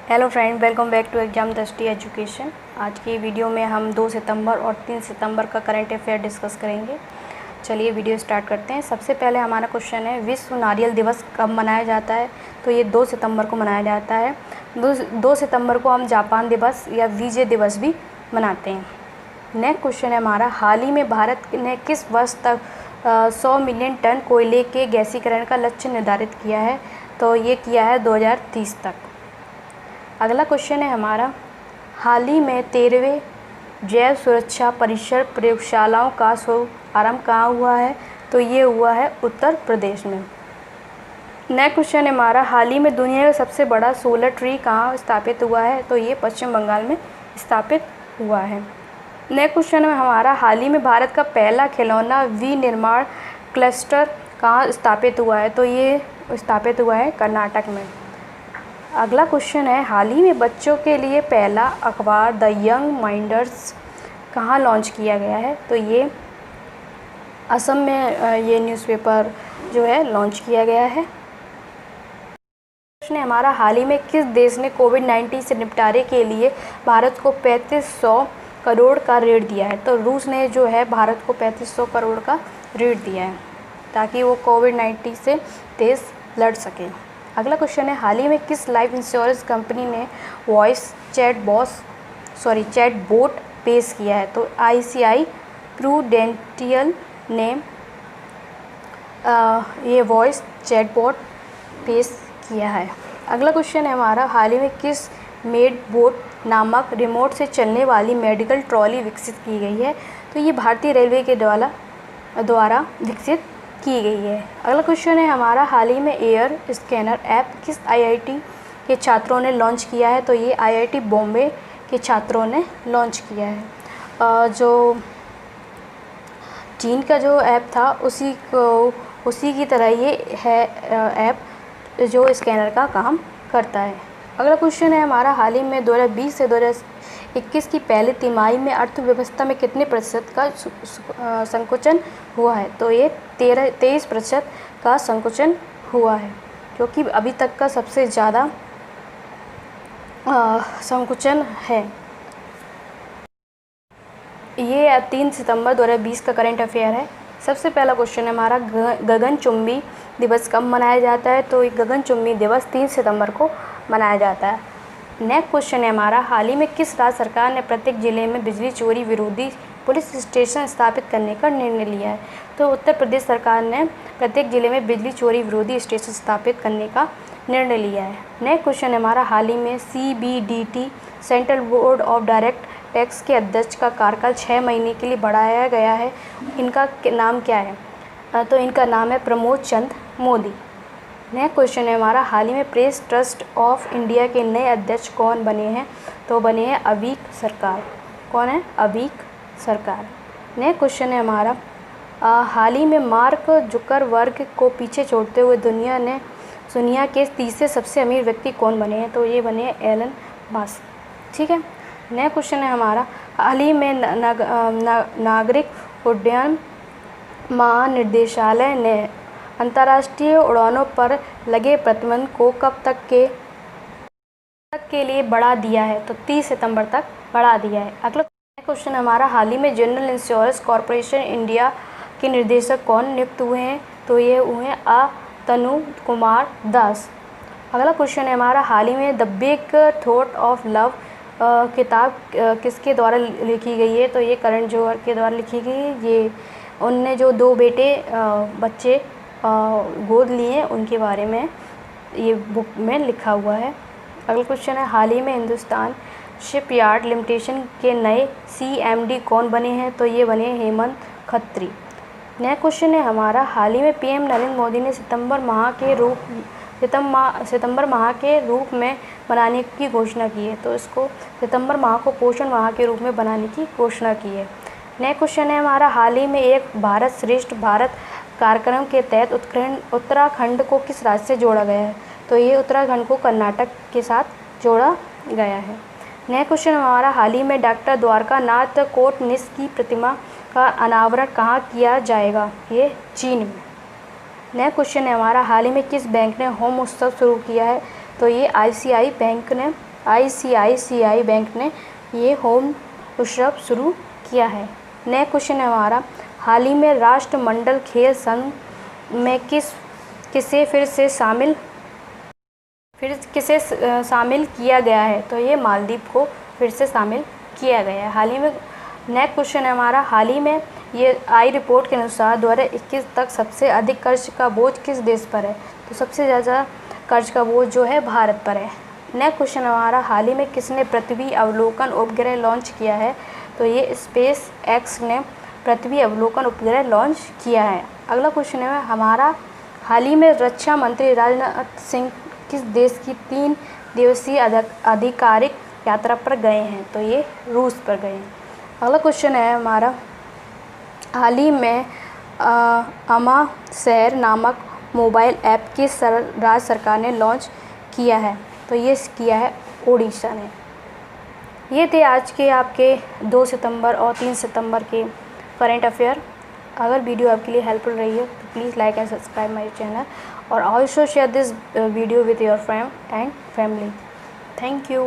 Hello friend, welcome back to exam Drishti education. आज की video में हम 2 सितंबर और 3 सितंबर का करंट अफेयर डिस्कस करेंगे। चलिए वीडियो स्टार्ट करते हैं। सबसे पहले हमारा क्वेश्चन है, विश्व नारियल दिवस कब मनाया जाता है? तो ये 2 सितंबर को मनाया जाता है। 2 सितंबर को हम जापान दिवस या विजय दिवस भी मनाते हैं। नेक्स्ट क्वेश्चन है हमारा, हाल ही में भारत ने किस वर्ष तक 100 मिलियन टन कोयले के गैसीकरण का लक्ष्य निर्धारित किया है? तो ये किया है 2030 तक। अगला क्वेश्चन है हमारा, हाल ही में 13वें जैव सुरक्षा परिसर प्रयोगशालाओं का शुभारंभ कहाँ हुआ है? तो ये हुआ है उत्तर प्रदेश में। नेक्स्ट क्वेश्चन है हमारा, हाल ही में दुनिया का सबसे बड़ा सोलर ट्री कहाँ स्थापित हुआ है? तो ये पश्चिम बंगाल में स्थापित हुआ है। नेक्स्ट क्वेश्चन है हमारा, हाल ही में भारत का पहला खिलौना विनिर्माण क्लस्टर कहाँ स्थापित हुआ है? तो ये स्थापित हुआ है कर्नाटक में। अगला क्वेश्चन है, हाल ही में बच्चों के लिए पहला अखबार द यंग माइंडर्स कहाँ लॉन्च किया गया है? तो ये असम में ये न्यूज़पेपर जो है लॉन्च किया गया है। क्वेश्चन है हमारा, हाल ही में किस देश ने कोविड-19 से निपटारे के लिए भारत को 3500 करोड़ का ऋण दिया है? तो रूस ने जो है भारत को 3500 करोड़ का ऋण दिया है ताकि वो कोविड-19 से देश लड़ सके। अगला क्वेश्चन है, हाल ही में किस लाइफ इंश्योरेंस कंपनी ने वॉइस चैटबोट पेश किया है? तो ICICI प्रूडेंटियल ने ये वॉइस चैटबोट पेश किया है। अगला क्वेश्चन है हमारा, हाल ही में किस मेडबोट नामक रिमोट से चलने वाली मेडिकल ट्रॉली विकसित की गई है? तो ये भारतीय रेलवे के द्वारा विकसित की गई है। अगला क्वेश्चन है हमारा, हाल ही में एयर स्कैनर ऐप किस IIT के छात्रों ने लॉन्च किया है? तो ये IIT बॉम्बे के छात्रों ने लॉन्च किया है। जो चीन का जो ऐप था उसी की तरह ये है ऐप जो स्कैनर का काम करता है। अगला क्वेश्चन है हमारा, हाल ही में 2020 से 2021 की पहली तिमाही में अर्थव्यवस्था में कितने प्रतिशत का संकुचन हुआ है? तो ये 23% का संकुचन हुआ है, जो कि अभी तक का सबसे ज़्यादा संकुचन है। ये 3 सितंबर 2020 का करंट अफेयर है। सबसे पहला क्वेश्चन है हमारा, गगनचुंबी दिवस कब मनाया जाता है? तो ये गगनचुंबी दिवस 3 सितंबर को मनाया जाता है। नेक्स्ट क्वेश्चन है हमारा, हाल ही में किस राज्य सरकार ने प्रत्येक जिले में बिजली चोरी विरोधी पुलिस स्टेशन स्थापित करने का निर्णय लिया है? तो उत्तर प्रदेश सरकार ने प्रत्येक जिले में बिजली चोरी विरोधी स्टेशन स्थापित करने का निर्णय लिया है। नेक्स्ट क्वेश्चन है हमारा, हाल ही में CBDT central board of direct tax के अध्यक्ष का कार्यकाल 6 महीने के लिए बढ़ाया गया है। इनका नाम क्या है? तो इनका नाम है प्रमोद चंद मोदी। नेक्स्ट क्वेश्चन है हमारा, हाल ही में प्रेस ट्रस्ट ऑफ इंडिया के नए अध्यक्ष कौन बने हैं? तो बने हैं अवीक सरकार। कौन है? अवीक सरकार। नेक्स्ट क्वेश्चन है हमारा, हाल ही में मार्क जुकरबर्ग को पीछे छोड़ते हुए दुनिया के तीसरे सबसे अमीर व्यक्ति कौन बने हैं? तो ये बने हैं एलन मस्क। ठीक है। नेक्स्ट क्वेश्चन है हमारा, हाल ही में नागरिक उड्डयन महानिदेशालय ने अंतर्राष्ट्रीय उड़ानों पर लगे प्रतिबंध को कब तक के लिए बढ़ा दिया है? तो 30 सितंबर तक बढ़ा दिया है। अगला क्वेश्चन हमारा, हाल ही में जनरल इंश्योरेंस कॉरपोरेशन इंडिया के निदेशक कौन नियुक्त हुए हैं? तो ये हुए हैं तनु कुमार दास। अगला क्वेश्चन है हमारा, हाल ही में the big thought of love किताब किसके द्वारा लिखी गई है? तो ये करण जौहर के द्वारा लिखी गई है। ये उनने जो 2 बच्चे गोद लिए उनके बारे में ये बुक में लिखा हुआ है। अगला क्वेश्चन है, हाल ही में हिंदुस्तान शिपयार्ड लिमिटेशन के नए CMD कौन बने हैं? तो ये बने हेमंत खत्री। नेक्स्ट क्वेश्चन है हमारा, हाल ही में PM नरेंद्र मोदी ने सितंबर माह के रूप में मनाने की घोषणा की है। तो इसको सितंबर माह को पोषण माह के रूप में बनाने की घोषणा की है। नेक्स्ट क्वेश्चन है हमारा, हाल ही में एक भारत श्रेष्ठ भारत कार्यक्रम के तहत उत्तराखंड को किस राज्य से जोड़ा गया है? तो ये उत्तराखंड को कर्नाटक के साथ जोड़ा गया है। नेक्स्ट क्वेश्चन हमारा, हाल ही में डॉक्टर द्वारकानाथ कोटनिस की प्रतिमा का अनावरण कहाँ किया जाएगा? ये चीन में। नेक्स्ट क्वेश्चन है हमारा, हाल ही में किस बैंक ने होम उत्सव शुरू किया है? तो ये ICICI बैंक ने ICICI बैंक ने ये होम उत्सव शुरू किया है। नया क्वेश्चन है हमारा, हाल ही में राष्ट्रमंडल खेल संघ में किसे फिर शामिल किया गया है? तो ये मालदीव को फिर से शामिल किया गया है हाल ही में। नेक्स्ट क्वेश्चन है हमारा, हाल ही में ये आई रिपोर्ट के अनुसार 2021 तक सबसे अधिक कर्ज का बोझ किस देश पर है? तो सबसे ज़्यादा कर्ज का बोझ जो है भारत पर है। नेक्स्ट क्वेश्चन हमारा, हाल ही में किसने पृथ्वी अवलोकन उपग्रह लॉन्च किया है? तो ये स्पेस एक्स ने पृथ्वी अवलोकन उपग्रह लॉन्च किया है। अगला क्वेश्चन है हमारा, हाल ही में रक्षा मंत्री राजनाथ सिंह किस देश की 3 दिवसीय आधिकारिक यात्रा पर गए हैं? तो ये रूस पर गए हैं। अगला क्वेश्चन है हमारा, हाल ही में अमा शहर नामक मोबाइल ऐप किस राज्य सरकार ने लॉन्च किया है? तो ये किया है ओडिशा ने। ये थे आज के आपके 2 सितंबर और 3 सितंबर के करंट अफेयर। अगर वीडियो आपके लिए हेल्पफुल रही है तो please like and subscribe my channel और also share this video with your friend and family. Thank you.